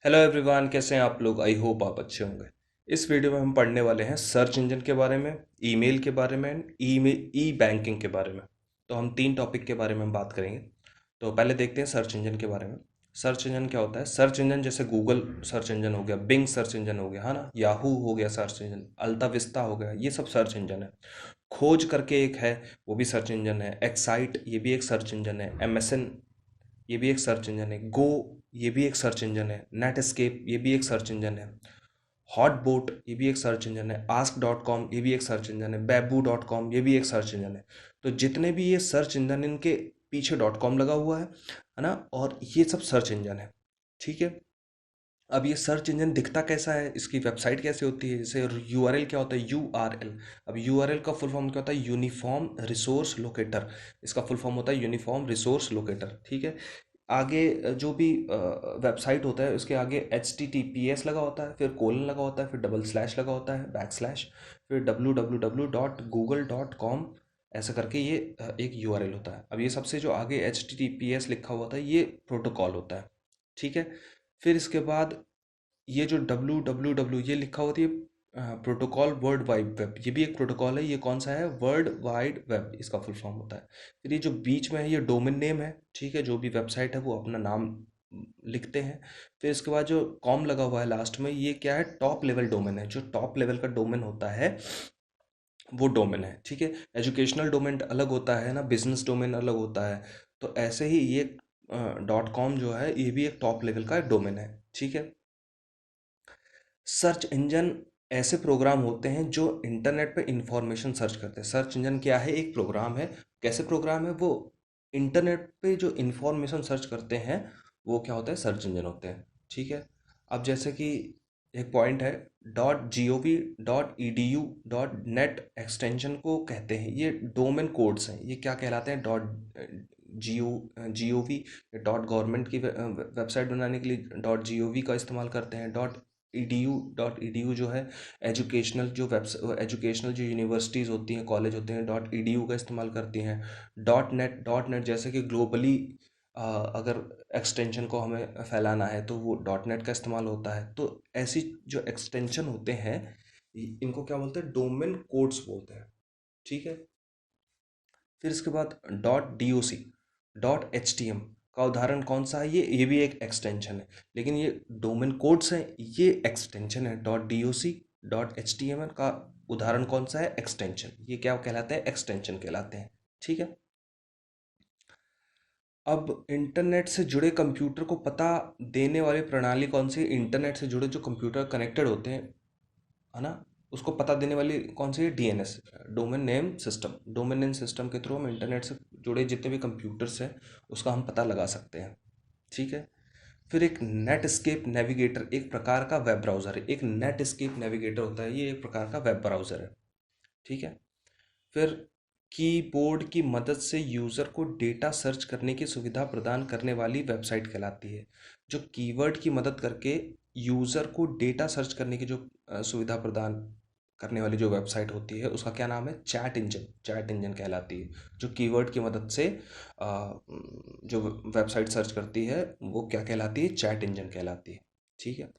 Hello everyone, कैसे हैं आप लोग। आई होप आप अच्छे होंगे। इस वीडियो में हम पढ़ने वाले हैं सर्च इंजन के बारे में, ईमेल के बारे में, ई बैंकिंग के बारे में। तो हम तीन टॉपिक के बारे में हम बात करेंगे। तो पहले देखते हैं सर्च इंजन के बारे में। सर्च इंजन क्या होता है? सर्च इंजन जैसे गूगल सर्च इंजन हो गया, बिंग सर्च इंजन हो गया, है ना, याहू हो गया सर्च इंजन, अल्ता विस्ता हो गया, ये सब सर्च इंजन है। खोज करके एक है, वो भी सर्च इंजन है। एक्साइट, ये भी एक सर्च इंजन है। एमएसएन, ये भी एक सर्च इंजन है। गो, ये भी एक सर्च इंजन है। नेटस्केप, ये भी एक सर्च इंजन है। हॉटबोट, ये भी एक सर्च इंजन है। आस्क डॉट कॉम, ये भी एक सर्च इंजन है। बैबू डॉट कॉम, ये भी एक सर्च इंजन है। तो जितने भी ये सर्च इंजन, इनके पीछे डॉट कॉम लगा हुआ है ना, और ये सब सर्च इंजन है। ठीक है। अब ये सर्च इंजन दिखता कैसा है, इसकी वेबसाइट कैसे होती है, जैसे यूआरएल क्या होता है, यूआरएल। अब यूआरएल का फुल फॉर्म क्या होता है? Uniform resource locator. इसका फुल फॉर्म होता है यूनिफॉर्म रिसोर्स लोकेटर। ठीक है। आगे जो भी वेबसाइट होता है, उसके आगे H T T P S लगा होता है, फिर कोलन लगा होता है, फिर डबल स्लैश लगा होता है, बैक स्लैश, फिर www.google.com, ऐसा करके ये एक यूआरएल होता है। अब ये सबसे जो आगे H T T P S लिखा हुआ था, ये प्रोटोकॉल होता है। ठीक है। फिर इसके बाद ये जो www ये लिखा होती है, प्रोटोकॉल वर्ल्ड वाइड वेब, ये भी एक प्रोटोकॉल है। ये कौन सा है? वर्ल्ड वाइड वेब, इसका फुल फॉर्म होता है। फिर ये जो बीच में है, ये डोमेन नेम है। ठीक है। जो भी वेबसाइट है वो अपना नाम लिखते हैं। फिर इसके बाद जो कॉम लगा हुआ है लास्ट में, ये क्या है? टॉप लेवल डोमेन है। जो टॉप लेवल का डोमेन होता है, वो डोमेन है। ठीक है। एजुकेशनल डोमेन अलग होता है ना, बिजनेस डोमेन अलग होता है। तो ऐसे ही ये डॉट कॉम जो है, ये भी एक टॉप लेवल का डोमेन है। ठीक है। सर्च इंजन ऐसे प्रोग्राम होते हैं जो इंटरनेट पे इंफॉर्मेशन सर्च करते हैं। सर्च इंजन क्या है? एक प्रोग्राम है। कैसे प्रोग्राम है वो? इंटरनेट पे जो इंफॉर्मेशन सर्च करते हैं, वो क्या होता है? सर्च इंजन होते हैं। ठीक है। अब जैसे कि एक पॉइंट है, .gov.edu.net एक्सटेंशन को कहते हैं, ये डोमेन कोड्स हैं। ये क्या कहलाते हैं? .gov .गवर्नमेंट की वेबसाइट बनाने के लिए .gov का इस्तेमाल करते हैं। .edu जो है एजुकेशनल, जो एजुकेशनल जो यूनिवर्सिटीज़ होती हैं, कॉलेज होते हैं, .edu का इस्तेमाल करती हैं। डॉट नेट जैसे कि ग्लोबली अगर एक्सटेंशन को हमें फैलाना है, तो वो डॉट नेट का इस्तेमाल होता है। तो ऐसी जो एक्सटेंशन होते हैं, इनको क्या बोलते हैं? डोमेन कोड्स बोलते हैं। ठीक है। फिर इसके बाद .doc .htm का उदाहरण कौन सा है? ये भी एक एक्सटेंशन है, लेकिन ये डोमेन कोड्स हैं, ये एक्सटेंशन है। .doc .html का उदाहरण कौन सा है? एक्सटेंशन। ये क्या कहलाते हैं? एक्सटेंशन कहलाते हैं। ठीक है। अब इंटरनेट से जुड़े कंप्यूटर को पता देने वाली प्रणाली कौन सी है? इंटरनेट से जुड़े जो कंप्यूटर कनेक्टेड होते हैं, है ना, उसको पता देने वाली कौन सी है? DNS, domain name system. Domain name system के थ्रू हम इंटरनेट से जुड़े जितने भी कंप्यूटर्स हैं, उसका हम पता लगा सकते हैं। ठीक है। फिर एक नेटस्केप नेविगेटर, एक प्रकार का वेब ब्राउज़र है। एक नेटस्केप नेविगेटर होता है, ये एक प्रकार का वेब ब्राउज़र है। ठीक है। फिर कीबोर्ड की मदद से यूज़र को डेटा सर्च करने की सुविधा प्रदान करने वाली वेबसाइट कहलाती है। जो कीवर्ड की मदद करके यूज़र को डेटा सर्च करने की जो सुविधा प्रदान करने वाली जो वेबसाइट होती है, उसका क्या नाम है? Chat engine. चैट इंजन कहलाती है। जो कीवर्ड की मदद से जो वेबसाइट सर्च करती है, वो क्या कहलाती है? चैट इंजन कहलाती है। ठीक है।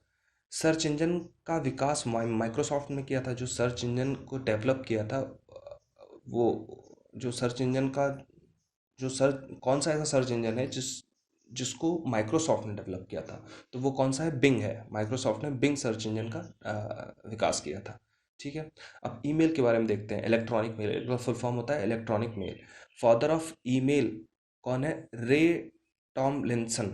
सर्च इंजन का विकास माइक्रोसॉफ्ट ने किया था। जो सर्च इंजन को डेवलप किया था, वो जो सर्च इंजन का जो सर्च, कौन सा ऐसा सर्च इंजन है जिसको माइक्रोसॉफ्ट ने डेवलप किया था? तो वो कौन सा है? बिंग है। माइक्रोसॉफ्ट ने बिंग सर्च इंजन का विकास किया था। ठीक है। अब ईमेल के बारे में देखते हैं। इलेक्ट्रॉनिक मेल, इसका फुल फॉर्म होता है electronic mail. Father of email कौन है? Ray Tomlinson.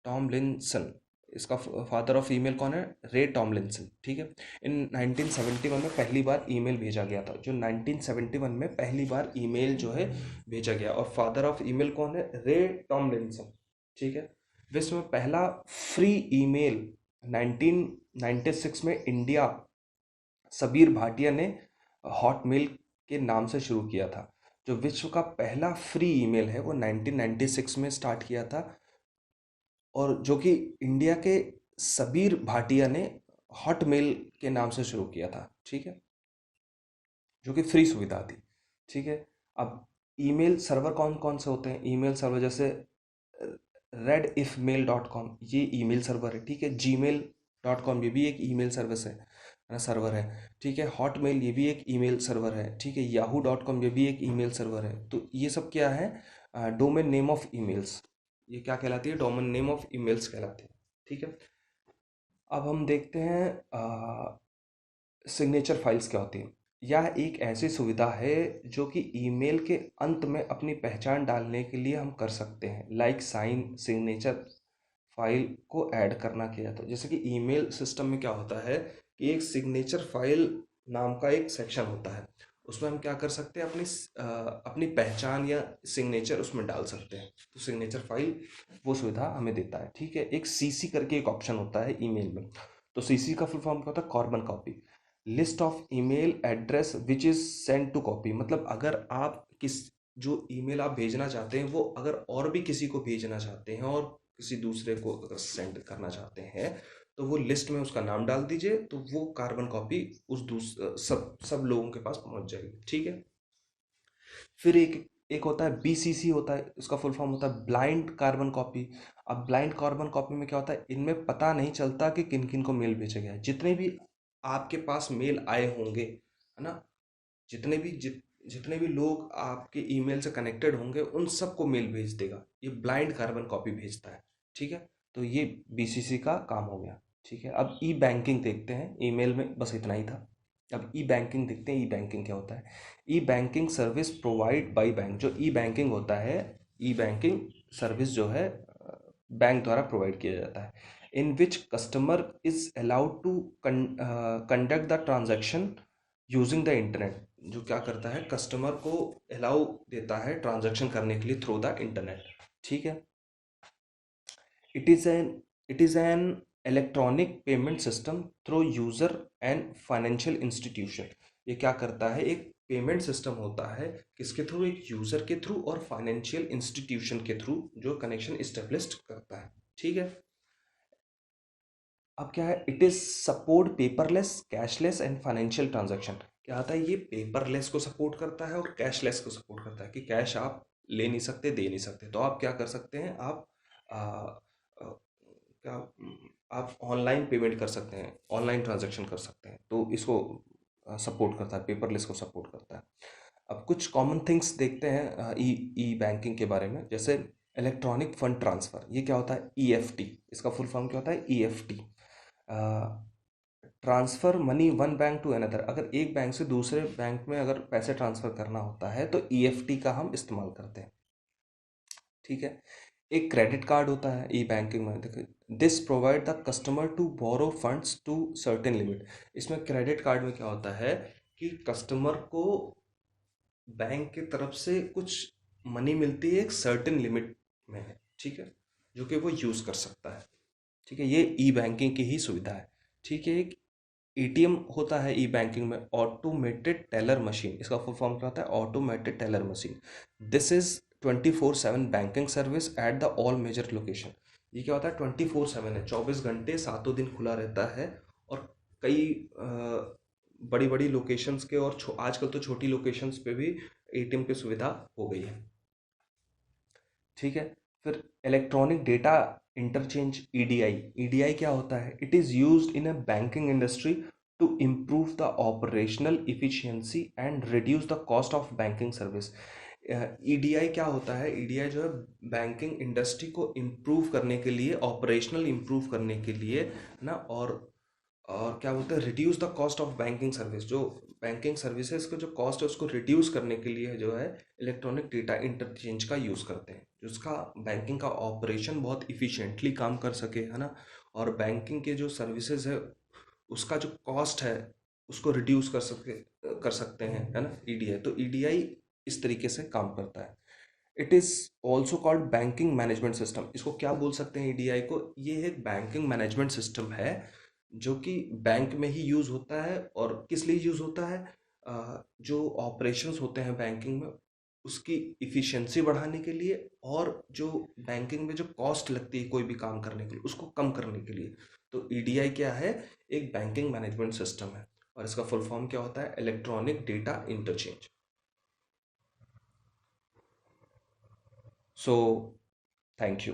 टॉमलिंसन, इसका फादर ऑफ ईमेल कौन है? Ray Tomlinson. ठीक है। इन 1971 में पहली बार ईमेल भेजा गया था। जो 1971 में पहली बार ईमेल जो है भेजा गया, और फादर ऑफ ईमेल कौन है? Ray Tomlinson. ठीक है। विश्व में पहला फ्री ईमेल 1996 में इंडिया, सबीर भाटिया ने हॉटमेल के नाम से शुरू किया था। जो विश्व का पहला फ्री ईमेल है, वो 1996 में स्टार्ट किया था, और जो कि इंडिया के सबीर भाटिया ने हॉटमेल के नाम से शुरू किया था। ठीक है। जो कि फ्री सुविधा थी। ठीक है। अब ईमेल सर्वर कौन कौन से होते हैं? ईमेल सर्वर जैसे redifmail.com ये ईमेल सर्वर है, ठीक है। gmail.com ये भी एक ईमेल सर्विस है ना, सर्वर है, ठीक है। हॉटमेल ये भी एक ईमेल सर्वर है, ठीक है। yahoo.com ये भी एक ईमेल सर्वर है। तो ये सब क्या है, डोमेन नेम ऑफ ईमेल्स। ये क्या कहलाती है, डोमेन नेम ऑफ ईमेल्स कहलाती है, ठीक है। अब हम देखते हैं सिग्नेचर फाइल्स क्या होती हैं। यह एक ऐसी सुविधा है जो कि ईमेल के अंत में अपनी पहचान डालने के लिए हम कर सकते हैं, लाइक साइन सिग्नेचर फाइल को ऐड करना किया। तो जैसे कि ईमेल सिस्टम में क्या होता है कि एक सिग्नेचर फाइल नाम का एक सेक्शन होता है, उसमें हम क्या कर सकते हैं, अपनी पहचान या सिग्नेचर उसमें डाल सकते हैं। तो सिग्नेचर फाइल वो सुविधा हमें देता है, ठीक है। एक सीसी करके एक ऑप्शन होता है ईमेल में। तो सीसी का फुल फॉर्म क्या होता है, carbon copy, list of email address which is send to copy. मतलब अगर आप किस जो ईमेल आप भेजना चाहते हैं वो अगर और भी किसी को भेजना चाहते हैं और किसी दूसरे को अगर सेंड करना चाहते हैं, तो वो लिस्ट में उसका नाम डाल दीजिए, तो वो कार्बन कॉपी उस सब सब लोगों के पास पहुंच जाएगी, ठीक है। फिर एक एक होता है बीसीसी होता है, इसका फुल फॉर्म होता है ब्लाइंड कार्बन कॉपी। अब ब्लाइंड कार्बन कॉपी में क्या होता है, इनमें पता नहीं चलता कि किन किन को मेल भेजा गया है। जितने भी आपके पास मेल आए होंगे, है ना, जितने भी लोग आपके ईमेल से कनेक्टेड होंगे उन सबको मेल भेज देगा, ये ब्लाइंड कार्बन कॉपी भेजता है, ठीक है। तो ये बीसीसी का काम हो गया, ठीक है। अब ई बैंकिंग देखते हैं, ईमेल में बस इतना ही था। अब ई बैंकिंग देखते हैं, ई बैंकिंग क्या होता है। E banking service provide by bank. जो ई बैंकिंग होता है, ई बैंकिंग सर्विस जो है बैंक द्वारा प्रोवाइड किया जाता है, in which customer is allowed to conduct the transaction using the internet. जो क्या करता है, कस्टमर को अलाउ देता है ट्रांजैक्शन करने के लिए थ्रू द इंटरनेट, ठीक है। It is an it is an electronic payment system through user and financial institution. ये क्या करता है, एक पेमेंट सिस्टम होता है, किसके थ्रू, एक यूजर के थ्रू और फाइनेंशियल इंस्टीट्यूशन के थ्रू, जो कनेक्शन इस्टेब्लिश करता है, ठीक है। अब क्या है, it is support paperless cashless and financial transaction. क्या आता है, ये पेपरलेस को सपोर्ट करता है और कैशलेस को सपोर्ट करता है, कि कैश आप ले नहीं सकते, दे नहीं सकते, तो आप क्या कर सकते हैं, आप आ, आ, क्या आप ऑनलाइन पेमेंट कर सकते हैं, ऑनलाइन ट्रांजैक्शन कर सकते हैं। तो इसको सपोर्ट करता है, पेपरलेस को सपोर्ट करता है। अब कुछ कॉमन थिंग्स देखते हैं ई ई बैंकिंग के बारे में। जैसे इलेक्ट्रॉनिक फंड ट्रांसफ़र, ये क्या होता है, ईएफटी। इसका फुल फॉर्म क्या होता है, EFT, transfer money one bank to another. अगर एक बैंक से दूसरे बैंक में अगर पैसे ट्रांसफ़र करना होता है तो ईएफटी का हम इस्तेमाल करते हैं, ठीक है। एक क्रेडिट कार्ड होता है ई बैंकिंग में, देखिए, this provide the customer to borrow funds to certain limit. इसमें क्रेडिट कार्ड में क्या होता है कि कस्टमर को बैंक की तरफ से कुछ मनी मिलती है एक सर्टेन लिमिट में है, ठीक है, जो कि वो यूज़ कर सकता है, ठीक है। ये ई बैंकिंग की ही सुविधा है, ठीक है। एक एटीएम होता है ई बैंकिंग में, ऑटोमेटेड टेलर मशीन। इसका फुल फॉर्म क्या होता है, automated teller machine. This is 24/7 banking service at the all major location. ये क्या होता है, 24/7 है, 24 घंटे सातों दिन खुला रहता है। और कई बड़ी बड़ी लोकेशंस के और आजकल तो छोटी लोकेशंस पे भी एटीएम की सुविधा हो गई है, ठीक है। फिर electronic data interchange, EDI. EDI क्या होता है, it is used in a banking industry to improve the operational efficiency and reduce the cost of banking service. EDI क्या होता है, ईडीआई जो है बैंकिंग इंडस्ट्री को इम्प्रूव करने के लिए, ऑपरेशनल इम्प्रूव करने के लिए ना, और क्या बोलते हैं, reduce the cost of banking service. जो बैंकिंग सर्विसेज का जो कॉस्ट है उसको रिड्यूस करने के लिए जो है इलेक्ट्रॉनिक डेटा इंटरचेंज का यूज़ करते हैं, जिसका बैंकिंग का ऑपरेशन बहुत इफ़िशिएंटली काम कर सके, है ना। और बैंकिंग के जो सर्विसेज है उसका जो कॉस्ट है उसको रिड्यूस कर सकते हैं, है ना, ईडीआई। तो ईडीआई इस तरीके से काम करता है। It is also called banking management system. इसको क्या बोल सकते हैं ईडीआई को, ये एक बैंकिंग मैनेजमेंट सिस्टम है जो कि बैंक में ही यूज़ होता है। और किस लिए यूज़ होता है, जो ऑपरेशंस होते हैं बैंकिंग में उसकी इफ़िशियंसी बढ़ाने के लिए, और जो बैंकिंग में जो कॉस्ट लगती है कोई भी काम करने के लिए उसको कम करने के लिए। तो ईडीआई क्या है, एक बैंकिंग मैनेजमेंट सिस्टम है, और इसका फुल फॉर्म क्या होता है, electronic data interchange. So thank you.